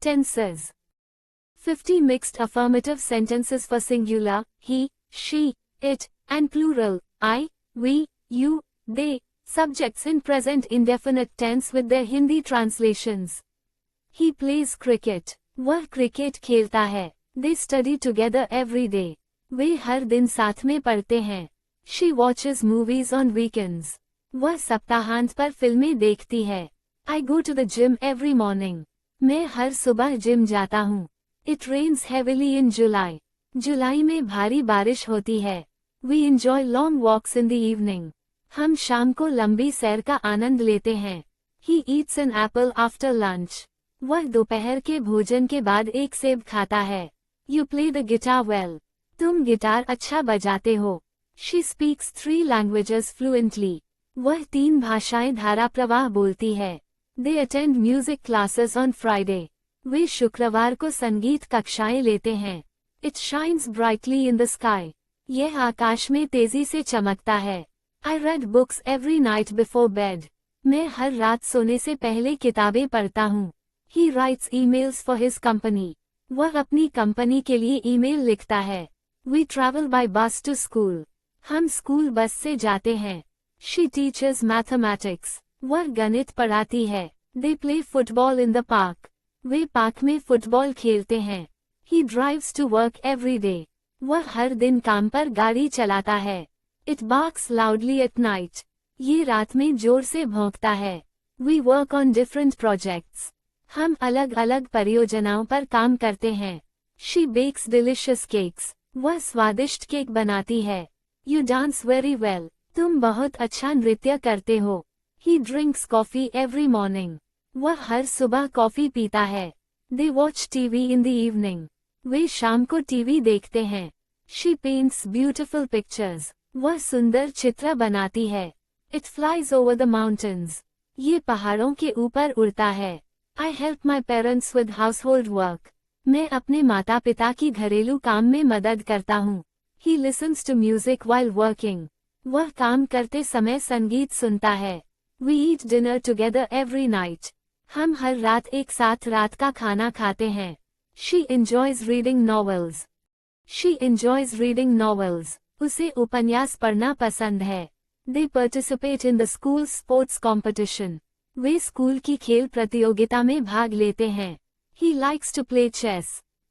Tenses. 50 mixed affirmative sentences for singular, he, she, it, and plural, I, we, you, they, subjects in present indefinite tense with their Hindi translations. He plays cricket. वह cricket खेलता है. They study together every day. वे हर दिन साथ में पढ़ते हैं. She watches movies on weekends. वह सप्ताहांत पर फिल्में देखती है. I go to the gym every morning. मैं हर सुबह जिम जाता हूँ. It rains heavily in July. जुलाई में भारी बारिश होती है. We enjoy long walks in the evening. हम शाम को लंबी सैर का आनंद लेते हैं. He eats an apple after lunch. वह दोपहर के भोजन के बाद एक सेब खाता है. You play the guitar well. तुम गिटार अच्छा बजाते हो. She speaks 3 languages fluently. वह 3 भाषाएं धारा प्रवाह बोलती है. They attend music classes on Friday. वे शुक्रवार को संगीत कक्षाएं लेते हैं. It shines brightly in the sky. यह आकाश में तेजी से चमकता है. I read books every night before bed. मैं हर रात सोने से पहले किताबें पढ़ता हूँ. He writes emails for his company. वह अपनी कंपनी के लिए ईमेल लिखता है. We travel by bus to school. हम स्कूल बस से जाते हैं. She teaches mathematics. वह गणित पढ़ाती है. They play football in the park. Way park में फुटबॉल खेलते हैं. He drives to work every day. वह हर दिन काम पर गाड़ी चलाता है. It barks loudly at night. ये रात में जोर से भौंकता है. We work on different projects. हम अलग अलग परियोजनाओं पर काम करते हैं. She bakes delicious cakes. वह स्वादिष्ट केक बनाती है. You dance very well. तुम बहुत अच्छा नृत्य करते हो. He drinks coffee every morning. वह हर सुबह कॉफी पीता है. They watch TV in the evening. वे शाम को टीवी देखते हैं. She paints beautiful pictures. वह सुंदर चित्र बनाती है. It flies over the mountains. ये पहाड़ों के ऊपर उड़ता है. I help my parents with household work. मैं अपने माता पिता की घरेलू काम में मदद करता हूँ. He listens to music while working. वह काम करते समय संगीत सुनता है. We eat dinner together every night. हम हर रात एक साथ रात का खाना खाते हैं. She enjoys reading novels. She enjoys reading novels. उसे उपन्यास पढ़ना पसंद है. They participate in the school sports competition. Way school की खेल प्रतियोगिता में भाग लेते हैं. He likes to play chess.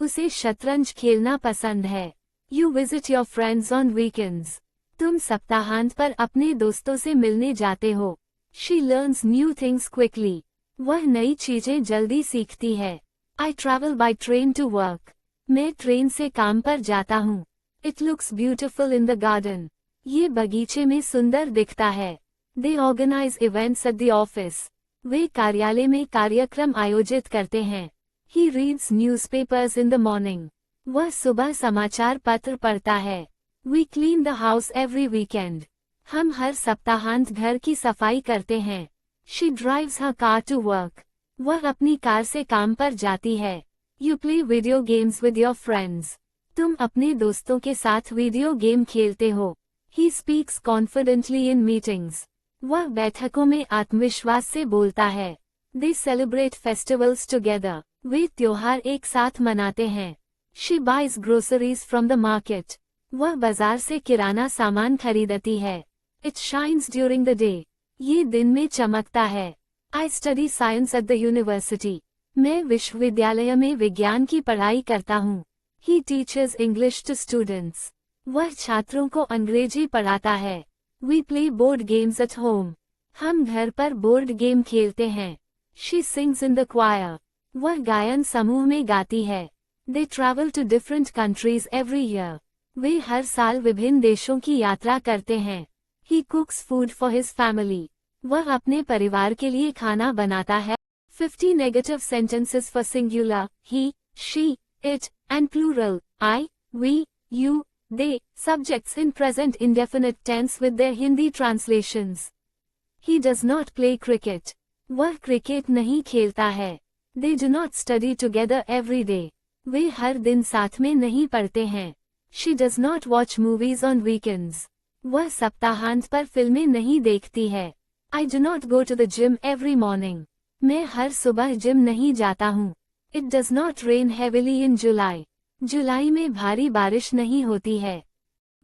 उसे शतरंज खेलना पसंद है. You visit your friends on weekends. तुम सप्ताहांत पर अपने दोस्तों से मिलने जाते हो. She learns new things quickly. वह नई चीजें जल्दी सीखती है. I travel by train to work. मैं ट्रेन से काम पर जाता हूँ. It looks beautiful in the garden. ये बगीचे में सुंदर दिखता है. They organize events at the office. वे कार्यालय में कार्यक्रम आयोजित करते हैं. He reads newspapers in the morning. वह सुबह समाचार पत्र पढ़ता है. We clean the house every weekend. हम हर सप्ताहांत घर की सफाई करते हैं. She drives her car to work. वह अपनी कार से काम पर जाती है. You play video games with your friends. तुम अपने दोस्तों के साथ वीडियो गेम खेलते हो. He speaks confidently in meetings. वह बैठकों में आत्मविश्वास से बोलता है. They celebrate festivals together. वे त्योहार एक साथ मनाते हैं. She buys groceries from the market. वह बाजार से किराना सामान खरीदती है. It shines during the day. ये दिन में चमकता है. I study science at the university. मैं विश्वविद्यालय में विज्ञान की पढ़ाई करता हूँ. He teaches English to students. वह छात्रों को अंग्रेजी पढ़ाता है. We play board games at home. हम घर पर बोर्ड गेम खेलते हैं. She sings in the choir. वह गायन समूह में गाती है. They travel to different countries every year. वे हर साल विभिन्न देशों की यात्रा करते हैं. He cooks food for his family. वह अपने परिवार के लिए खाना बनाता है. 50 negative sentences for singular, he, she, it, and plural, I, we, you, they, subjects in present indefinite tense with their Hindi translations. He does not play cricket. वह cricket नहीं खेलता है. They do not study together every day. वे हर दिन साथ में नहीं पढ़ते हैं. She does not watch movies on weekends. वह सप्ताहांत पर फिल्में नहीं देखती है. I do not go to the gym every morning. मैं हर सुबह जिम नहीं जाता हूँ. It does not rain heavily in July. जुलाई में भारी बारिश नहीं होती है.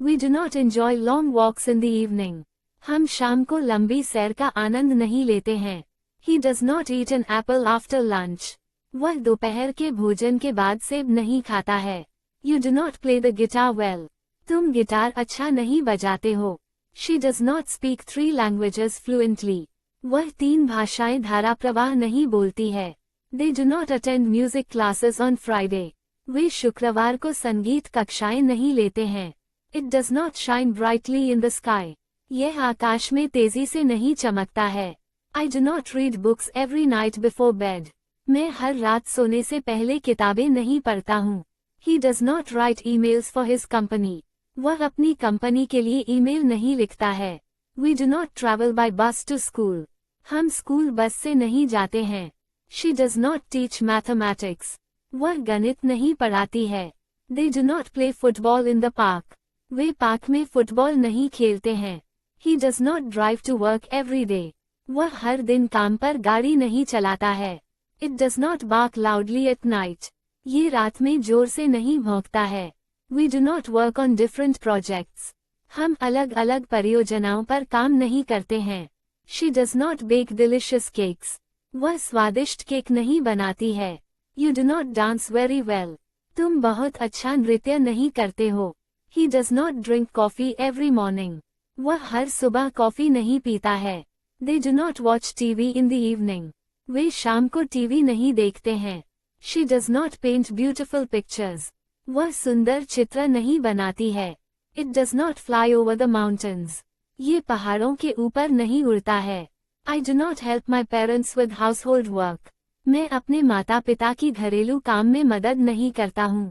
We do not enjoy long walks in the evening. हम शाम को लंबी सैर का आनंद नहीं लेते हैं. He does not eat an apple after lunch. वह दोपहर के भोजन के बाद सेब नहीं खाता है. You do not play the guitar well. तुम गिटार अच्छा नहीं बजाते हो. She does not speak 3 languages fluently. वह 3 भाषाएं धारा प्रवाह नहीं बोलती है. They do not attend music classes on Friday. वे शुक्रवार को संगीत कक्षाएं नहीं लेते हैं. It does not shine brightly in the sky. यह आकाश में तेजी से नहीं चमकता है. I do not read books every night before bed. मैं हर रात सोने से पहले किताबें नहीं पढ़ता हूँ. He does not write emails for his company. वह अपनी कंपनी के लिए ईमेल नहीं लिखता है. We do not travel by bus to school. हम स्कूल बस से नहीं जाते हैं. She does not teach mathematics. वह गणित नहीं पढ़ाती है. They do not play football in the park. Way park में फुटबॉल नहीं खेलते हैं. He does not drive to work every day. वह हर दिन काम पर गाड़ी नहीं चलाता है. It does not bark loudly at night. ये रात में जोर से नहीं भौंकता है. We do not work on different projects. हम अलग अलग परियोजनाओं पर काम नहीं करते हैं. She does not bake delicious cakes. वह स्वादिष्ट केक नहीं बनाती है. You do not dance very well. तुम बहुत अच्छा नृत्य नहीं करते हो. He does not drink coffee every morning. वह हर सुबह कॉफी नहीं पीता है. They do not watch TV in the evening. वे शाम को टीवी नहीं देखते हैं. She does not paint beautiful pictures. वह सुंदर चित्र नहीं बनाती है. It does not fly over the mountains. ये पहाड़ों के ऊपर नहीं उड़ता है. I do not help my parents with household work. मैं अपने माता पिता की घरेलू काम में मदद नहीं करता हूँ.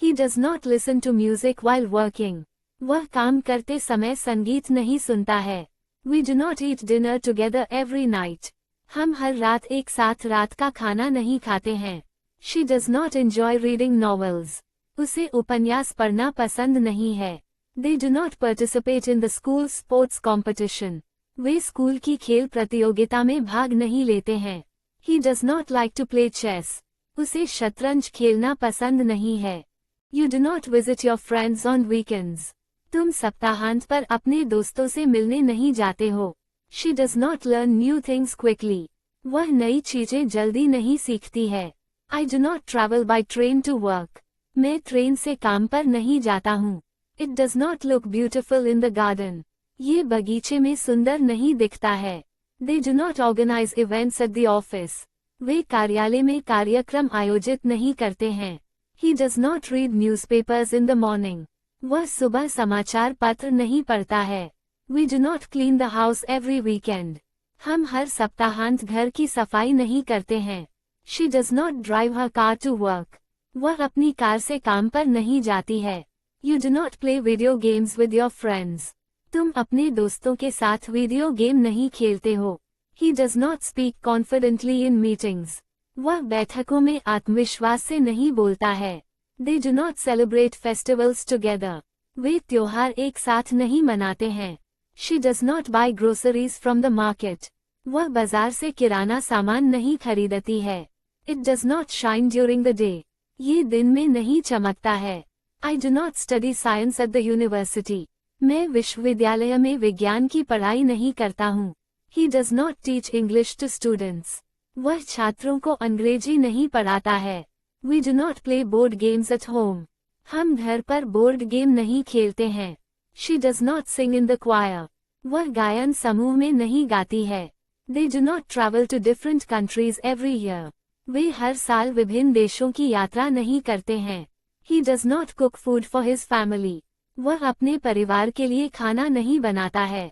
He does not listen to music while working. वह काम करते समय संगीत नहीं सुनता है. We do not eat dinner together every night. हम हर रात एक साथ रात का खाना नहीं खाते हैं. She does not enjoy reading novels. उसे उपन्यास पढ़ना पसंद नहीं है. They do not participate in the school sports competition. Way school की खेल प्रतियोगिता में भाग नहीं लेते हैं. He does not like to play chess. उसे शतरंज खेलना पसंद नहीं है. You do not visit your friends on weekends. तुम सप्ताहांत पर अपने दोस्तों से मिलने नहीं जाते हो. She does not learn new things quickly. वह नई चीजें जल्दी नहीं सीखती है. I do not travel by train to work. मैं ट्रेन से काम पर नहीं जाता हूँ. It does not look beautiful in the garden. ये बगीचे में सुंदर नहीं दिखता है. They do not organize events at the office. वे कार्यालय में कार्यक्रम आयोजित नहीं करते हैं. He does not read newspapers in the morning. वह सुबह समाचार पत्र नहीं पढ़ता है. We do not clean the house every weekend. हम हर सप्ताहांत घर की सफाई नहीं करते हैं. She does not drive her car to work. वह अपनी कार से काम पर नहीं जाती है. You do not play video games with your friends. तुम अपने दोस्तों के साथ वीडियो गेम नहीं खेलते हो. He does not speak confidently in meetings. वह बैठकों में आत्मविश्वास से नहीं बोलता है. They do not celebrate festivals together. वे त्योहार एक साथ नहीं मनाते हैं. She does not buy groceries from the market. वह बाजार से किराना सामान नहीं खरीदती है. It does not shine during the day. ये दिन में नहीं चमकता है. I do not study science at the university. मैं विश्वविद्यालय में विज्ञान की पढ़ाई नहीं करता हूँ. He does not teach English to students. वह छात्रों को अंग्रेजी नहीं पढ़ाता है. We do not play board games at home. हम घर पर बोर्ड गेम नहीं खेलते हैं. She does not sing in the choir. वह गायन समूह में नहीं गाती है. They do not travel to different countries every year. वे हर साल विभिन्न देशों की यात्रा नहीं करते हैं. He does not cook food for his family. वह अपने परिवार के लिए खाना नहीं बनाता है.